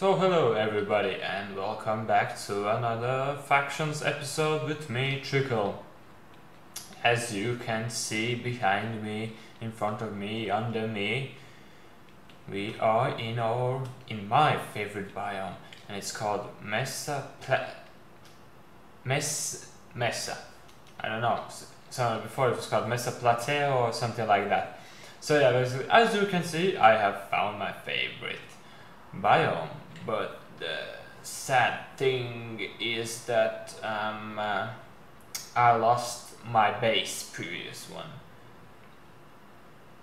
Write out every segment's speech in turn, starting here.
So hello everybody and welcome back to another Factions episode with me, Trickle. As you can see behind me, in front of me, under me, we are in my favorite biome, and it's called Mesa. I don't know. So before it was called Mesa Plateau or something like that. So yeah, basically, as you can see, I have found my favorite biome, but the sad thing is that I lost my base, previous one.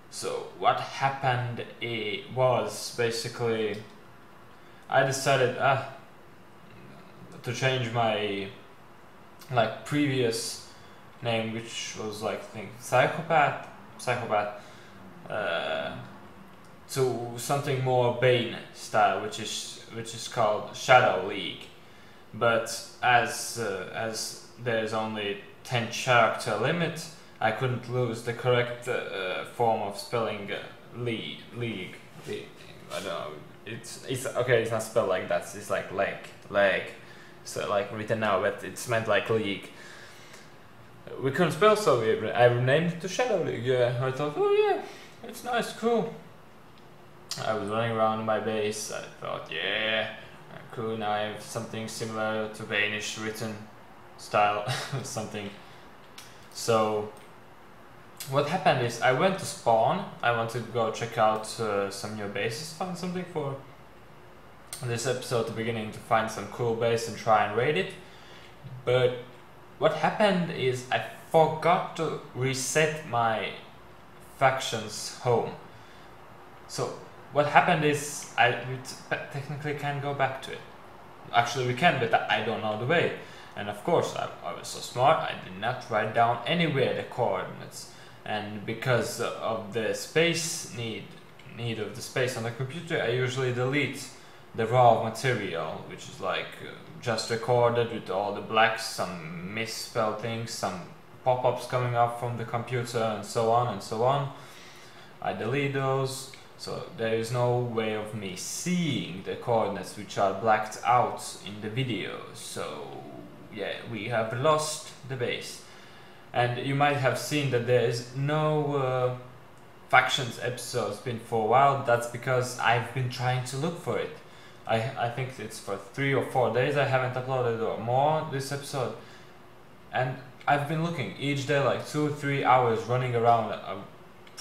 So what happened was basically I decided to change my previous name, which was I think psychopath, to something more Bane style, which is called Shadow League. But as there's only 10 character limit, I couldn't lose the correct form of spelling league. I don't know. It's okay. It's not spelled like that. It's like leg. So like written now, but it's meant like league. We couldn't spell, so I renamed it to Shadow League. Yeah, I thought, oh yeah, it's nice, cool. I was running around my base. I thought, yeah, cool. Now I have something similar to Danish written style, something. So what happened is I went to spawn. I wanted to go check out some new bases, find something for this episode at the beginning, to find some cool base and try and raid it. But what happened is I forgot to reset my faction's home. So what happened is we technically can't go back to it. Actually we can, but I don't know the way. And of course I was so smart, I did not write down anywhere the coordinates. And because of the space need of the space on the computer, I usually delete the raw material, which is just recorded with all the blacks, some misspelled things, some pop-ups coming up from the computer, and so on and so on. I delete those, so there is no way of me seeing the coordinates which are blacked out in the video. So yeah, we have lost the base. And you might have seen that there is no Factions episodes been for a while. That's because I've been trying to look for it. I think it's for 3 or 4 days I haven't uploaded or more this episode, and I've been looking each day, like 2 or 3 hours, running around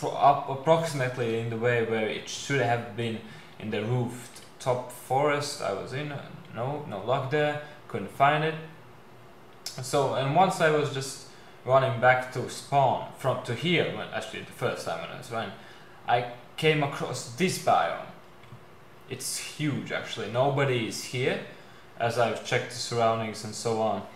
approximately in the way where it should have been, in the rooftop forest I was in. No luck there, couldn't find it. So, and once I was just running back to spawn to here, actually the first time when I was running, I came across this biome. It's huge actually, nobody is here, as I've checked the surroundings and so on.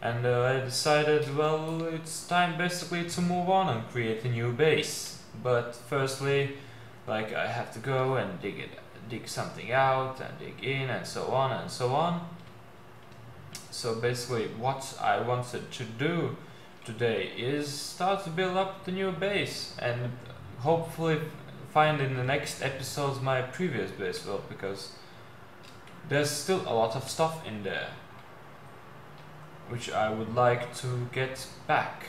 And I decided, well, it's time basically to move on and create a new base. But firstly, I have to go and dig something out and dig in and so on and so on. So basically what I wanted to do today is start to build up the new base, and hopefully find in the next episodes my previous base build, because there's still a lot of stuff in there which I would like to get back.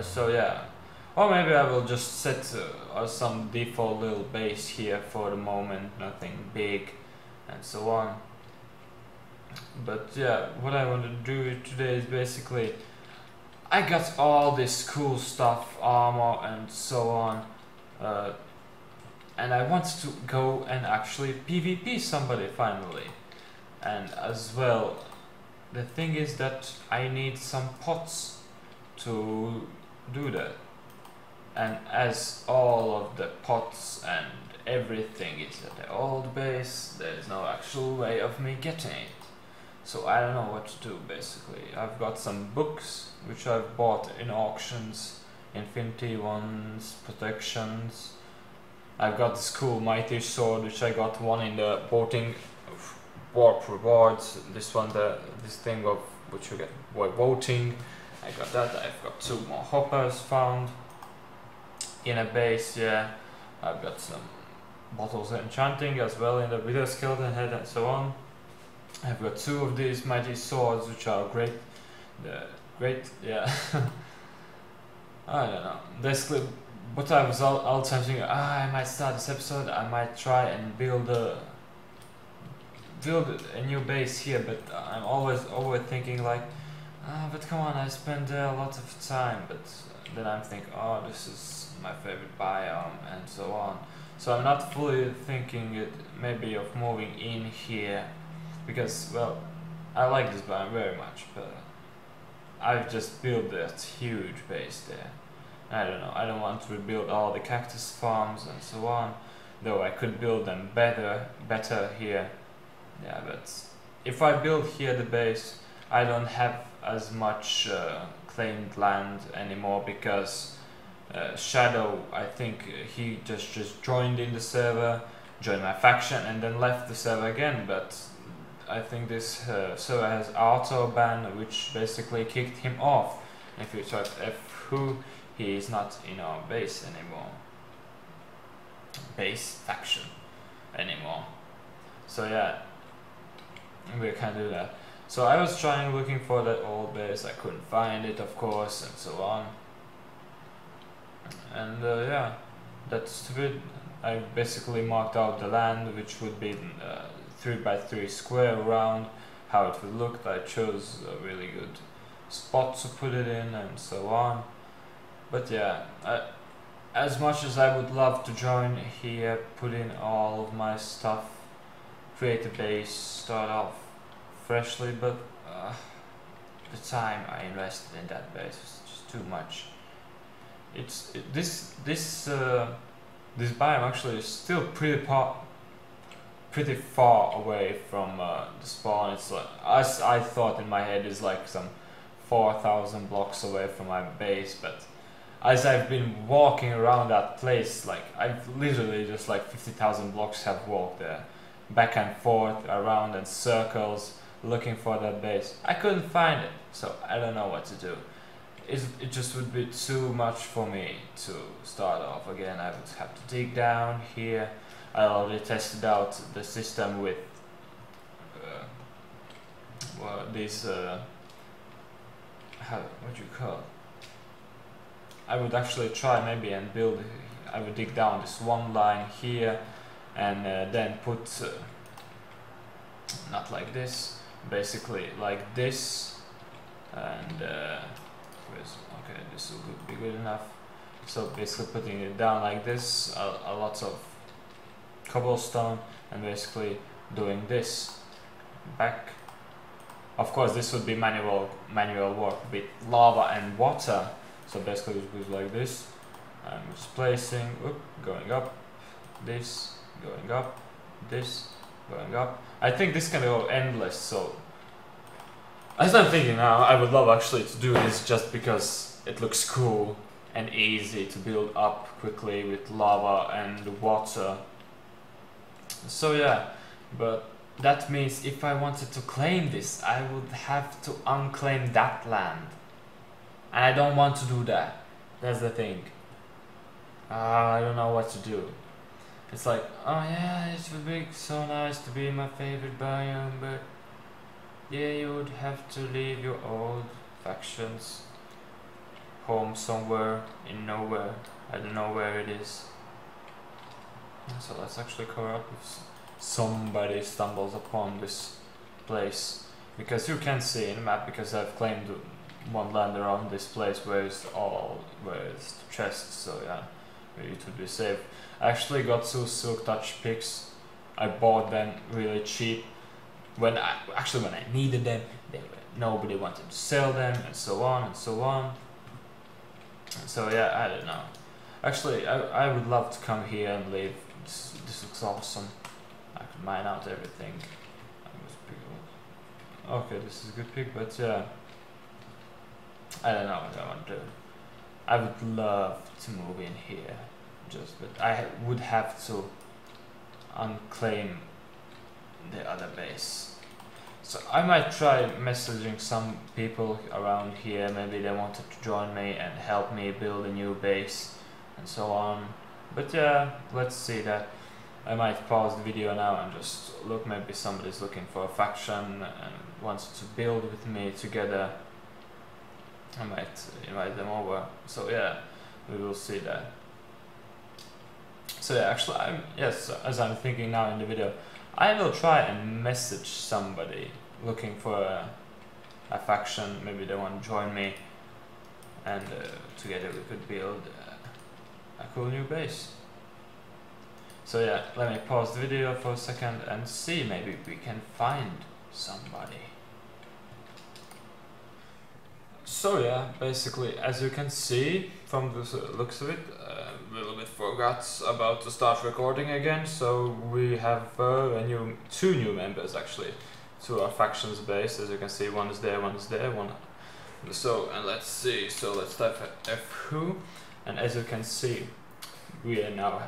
So yeah, or maybe I will just set some default little base here for the moment, nothing big and so on. But yeah, what I want to do today is basically, I got all this cool stuff, armor and so on, and I wanted to go and actually PvP somebody finally. And as well, the thing is that I need some pots to do that. And as all of the pots and everything is at the old base, there's no actual way of me getting it. So I don't know what to do basically. I've got some books which I've bought in auctions, Infinity ones, protections. I've got this cool mighty sword which I got one in the voting warp rewards. This one, this thing of which you get by voting. I got that. I've got 2 more hoppers found in a base. Yeah, I've got some bottles enchanting as well in the Wither skeleton head and so on. I've got 2 of these mighty swords, which are great. Yeah. I don't know. Basically, what I was all the time thinking, I might start this episode, I might try and build a new base here, but I'm always thinking like, but come on, I spend there a lot of time, but then I'm thinking, oh, this is my favorite biome, and so on. So I'm not fully thinking it maybe of moving in here, because, well, I like this biome very much, but I've just built that huge base there. I don't know, I don't want to rebuild all the cactus farms and so on, though I could build them better here. Yeah, but if I build here the base, I don't have as much claimed land anymore, because Shadow, I think he just joined in the server, joined my faction, and then left the server again. But I think this server has auto ban, which basically kicked him off. If you type F-who, he is not in our base anymore, base faction anymore. So yeah, we can do that. So I was looking for that old base, I couldn't find it, of course, and so on. And yeah, that's stupid. I basically marked out the land, which would be 3x3 square around, how it would look. I chose a really good spot to put it in, and so on. But yeah, as much as I would love to join here, put in all of my stuff, create a base, start off freshly, but the time I invested in that base is just too much. This biome actually is still pretty far away from the spawn. It's like, as I thought in my head, is like some 4,000 blocks away from my base, but as I've been walking around that place, like I've literally just like 50,000 blocks have walked there, back and forth, around in circles, looking for that base. I couldn't find it, so I don't know what to do. It just would be too much for me to start off again. I would have to dig down here. I already tested out the system with these what do you call it? I would actually try maybe and build. I would dig down this one line here, and then put not like this, basically like this, and okay, this will be good enough. So basically putting it down like this, a lot of cobblestone, and basically doing this back. Of course, this would be manual work with lava and water. So basically it goes like this. I'm just placing, going up, this, going up, this, going up. I think this can go endless, so as I'm thinking now, I would love actually to do this just because it looks cool and easy to build up quickly with lava and water. So yeah, but that means if I wanted to claim this, I would have to unclaim that land. And I don't want to do that. That's the thing. I don't know what to do. It's like, oh yeah, it would be so nice to be in my favorite biome, but yeah, you would have to leave your old factions home somewhere in nowhere. I don't know where it is. So let's actually cover up if somebody stumbles upon this place, because you can see in the map, because I've claimed one land around this place where it's the chest. So yeah, it would be safe. I actually got 2 silk touch picks. I bought them really cheap when I needed them. Nobody wanted to sell them, and so on and so on. So yeah, I don't know. Actually, I would love to come here and live. This looks awesome. I could mine out everything. Okay, this is a good pick, but yeah, I don't know what I want to do. I would love to move in here, but I would have to unclaim the other base. So I might try messaging some people around here. Maybe they wanted to join me and help me build a new base and so on. But yeah, let's see that. I might pause the video now and just look, maybe somebody's looking for a faction and wants to build with me together. I might invite them over. So yeah, we will see that. So yeah, actually, as I'm thinking now in the video, I will try and message somebody looking for a faction. Maybe they want to join me, and together we could build a cool new base. So yeah, let me pause the video for a second and see, maybe we can find somebody. So yeah, basically, as you can see from the looks of it, a little bit forgot about to start recording again. So we have two new members actually to our factions base. As you can see, one is there, one is there, one. So and let's see. So let's type F-who, and as you can see, we are now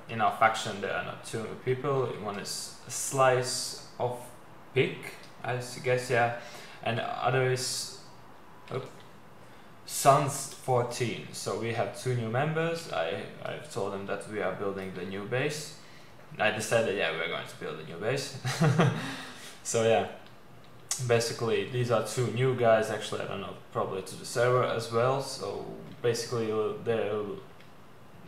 in our faction. There are not two people. One is a slice of pig, I guess, yeah, and the other is Sons 14. So we have two new members. I've told them that we are building the new base. I decided, yeah, we're going to build a new base. So yeah, basically these are two new guys. Actually, I don't know, probably to the server as well. So basically they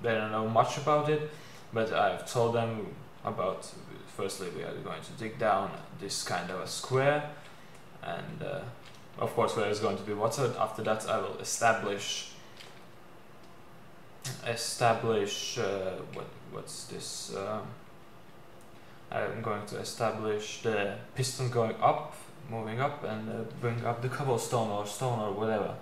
don't know much about it, but I've told them about, firstly we are going to dig down this kind of a square, and of course where it's going to be watered. After that I will establish what's this, I'm going to establish the piston going up, moving up, and bring up the cobblestone or stone or whatever.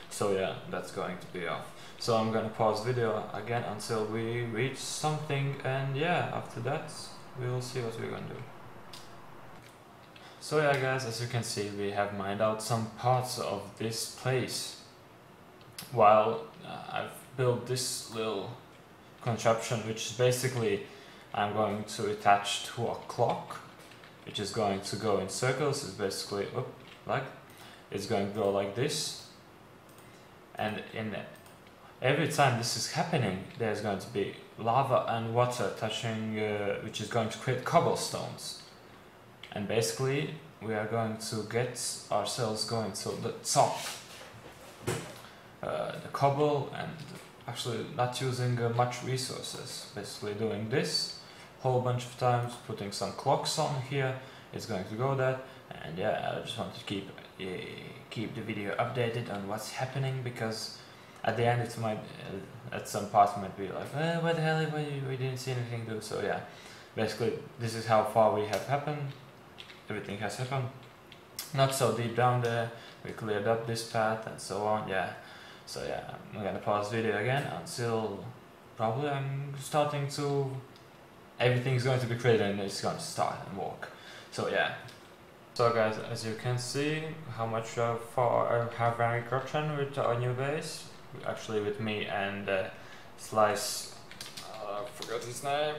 So yeah, that's going to be off. So I'm gonna pause video again until we reach something, and yeah, after that we'll see what we're gonna do. So yeah guys, as you can see, we have mined out some parts of this place, while I've built this little contraption, which is basically I'm going to attach to a clock, which is going to go in circles. It's basically it's going to go like this, and every time this is happening, there's going to be lava and water touching, which is going to create cobblestones. And basically, we are going to get ourselves going to the top, the cobble, and actually not using much resources. Basically doing this whole bunch of times, putting some clocks on here, it's going to go that. And yeah, I just want to keep the video updated on what's happening, because at the end it might, at some parts might be like, what the hell, we didn't see anything do. So yeah, basically this is how far we have happened. Everything has happened. Not so deep down there, we cleared up this path and so on, yeah. So yeah, I'm gonna pause the video again until probably I'm starting to, everything's going to be created and it's going to start and work. So yeah. So guys, as you can see, how much far have I gotten with our new base. Actually with me and Slice, I forgot his name,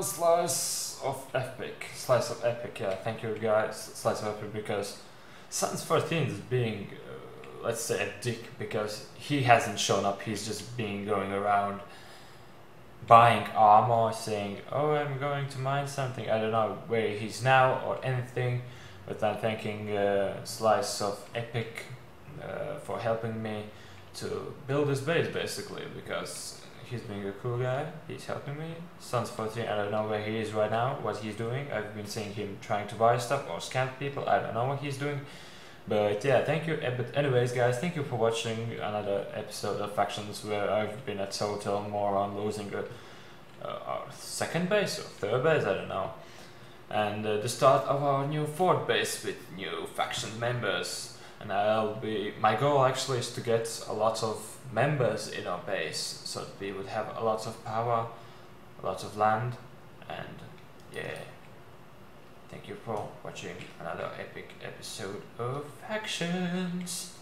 Slice of Epic, yeah, thank you guys, Slice of Epic, because Sons 14 is being, let's say, a dick, because he hasn't shown up. He's just been going around buying armor, saying, oh, I'm going to mine something. I don't know where he's now or anything, but I'm thanking Slice of Epic for helping me to build this base, basically, because he's being a cool guy. He's helping me. Sons 14, I don't know where he is right now, what he's doing. I've been seeing him trying to buy stuff or scam people. I don't know what he's doing. But yeah, thank you. But anyways guys, thank you for watching another episode of Factions, where I've been a total moron, losing our second base or third base, I don't know. And the start of our new fourth base with new faction members. And my goal actually is to get a lot of members in our base, so that we would have a lot of power, a lot of land, and yeah. Thank you for watching another epic episode of Factions.